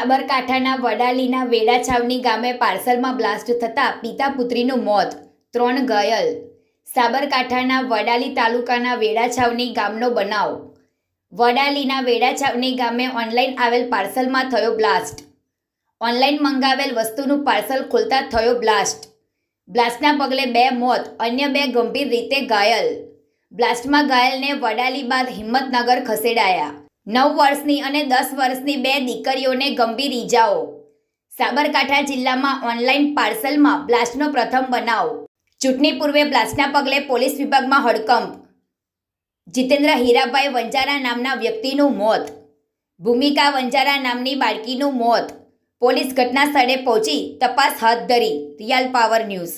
સાબરકાંઠાના વડાલીના વેડાછાવણી ગામે પાર્સલમાં બ્લાસ્ટ થતાં પિતા પુત્રીનું મોત, 3 ઘાયલ। સાબરકાંઠાના વડાલી તાલુકાના વેડાછાવણી ગામનો બનાવ। વડાલીના વેડાછાવણી ગામે ઓનલાઈન આવેલ પાર્સલમાં થયો બ્લાસ્ટ। ઓનલાઈન મંગાવેલ વસ્તુનું પાર્સલ ખોલતા થયો બ્લાસ્ટ। બ્લાસ્ટના પગલે 2 મોત, અન્ય 2 ગંભીર રીતે ઘાયલ। બ્લાસ્ટમાં ઘાયલને વડાલી બાદ હિંમતનગર ખસેડાયા। 9 વર્ષની અને 10 વર્ષની 2 દીકરીઓને ગંભીર ઈજાઓ। સાબરકાંઠા જિલ્લામાં ઓનલાઈન પાર્સલમાં બ્લાસ્ટનો પ્રથમ બનાવ। ચૂંટણી પૂર્વે બ્લાસ્ટના પગલે પોલીસ વિભાગમાં હડકંપ। જીતેન્દ્ર હીરાભાઈ વંજારા નામના વ્યક્તિનું મોત, ભૂમિકા વંજારા નામની બાળકીનું મોત। પોલીસ ઘટના સ્થળે પહોંચી તપાસ હાથ ધરી। Real power news.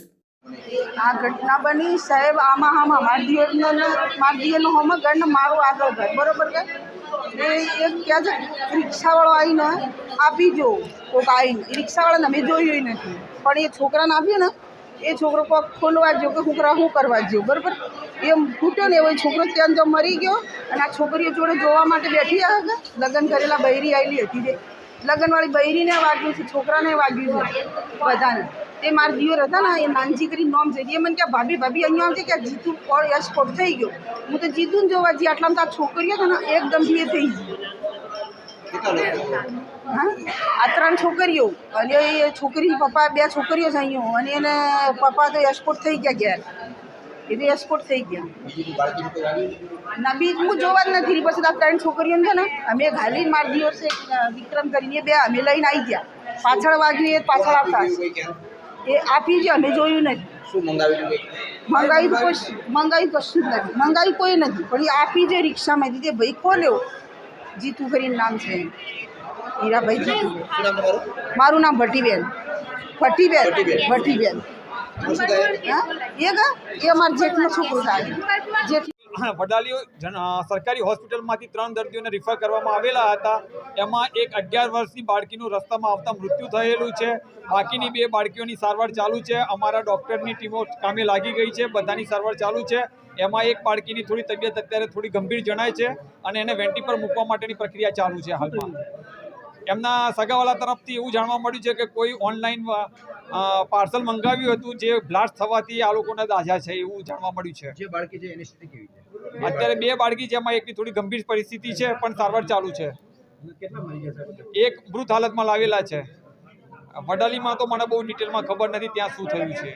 આ ઘટના બની સાહેબ, આમાં મારા દિયરનો હોમ ઘર ને મારું આગળ ઘર, બરોબર કે એક ક્યાં છે રિક્ષાવાળો આવીને આપી જો કોઈક આવીને, રિક્ષાવાળાને અમે જોયું નથી, પણ એ છોકરાને આપ્યું ને, એ છોકરો કોઈક ખોલવા ગયો કે છોકરા શું કરવા ગયો, બરાબર એમ ફૂટ્યો ને એવો છોકરો ત્યાં તો મરી ગયો। અને આ છોકરીઓ જોડે જોવા માટે બેઠી આવે, લગ્ન કરેલા બૈરી આવેલી હતી, જે લગ્નવાળી બૈરીને વાગ્યું છે, છોકરાને વાગ્યું છે, બધાને। તે મારા દિયોર હતા ને, એ નાનજી કરી નોમ છે, એ મને કે ભાભી અહીંયા આવજે કે જીતું પણ એક્સપોર્ટ થઈ ગયો। હું તો જીતુને જોવા જઈએ, આટલામાં તો આ છોકરીઓ છે ને એકદમ એ થઈ ગઈ। હા, આ 3 છોકરીઓ અને એ છોકરીની પપ્પા 2 છોકરીઓ છે અહીંયા, અને એને પપ્પા તો એક્સપોર્ટ થઈ ગયા ઘેર, એ તો એક્સપોર્ટ થઈ ગયા ના, બીજ હું જોવા જ નથી। પછી આ 3 છોકરીઓ છે ને અમે ઘાલીને મારી દિયોર છે વિક્રમ કરીને, એ 2 અમે લઈને આવી ગયા। પાછળ વાગ્યું, એ પાછળ આવતા એ આપી છે, અમે જોયું નથી। મંગાવી કશું જ નથી, મંગાવી કોઈ નથી, પણ એ આપી છે રિક્ષામાંથી। તે ભાઈ ખોલ્યો, જીતુ કરીને નામ છે, હીરાભાઈ જીતુ। મારું નામ ભટ્ટીબેન। એ અમારા જેઠનો છોકરો થાય, જેઠ। વડાલી સરકારી હોસ્પિટલમાંથી 3 દર્દીઓને રિફર કરવામાં આવેલા હતા। એમાં એક 11 વર્ષની બાળકીનું રસ્તામાં આવતા મૃત્યુ થયેલું છે। બાકીની 2 બાળકીઓની સારવાર ચાલુ છે। અમારા ડૉક્ટરની ટીમો કામે લાગી ગઈ છે, બધાની સારવાર ચાલુ છે। એમાં એક બાળકીની થોડી તબિયત અત્યારે થોડી ગંભીર જણાય છે અને એને વેન્ટી પર મૂકવા માટેની પ્રક્રિયા ચાલુ છે હાલમાં। એમના સગાવાલા તરફથી એવું જાણવા મળ્યું છે કે કોઈ ઓનલાઈન પાર્સલ મંગાવ્યું હતું, જે બ્લાસ્ટ થવાથી આ લોકોને દાઝા છે એવું જાણવા મળ્યું છે। જે બાળકી છે એની સ્થિતિ કેવી છે? અત્યારે 2 બાળકી છે, એમાં એકની થોડી ગંભીર પરિસ્થિતિ છે, પણ સારવાર ચાલુ છે। કેટલા મરી ગયા? એક મૃત હાલતમાં લાવેલા છે। વડાલીમાં તો મને બહુ ડિટેલમાં ખબર નથી ત્યાં શું થયું છે।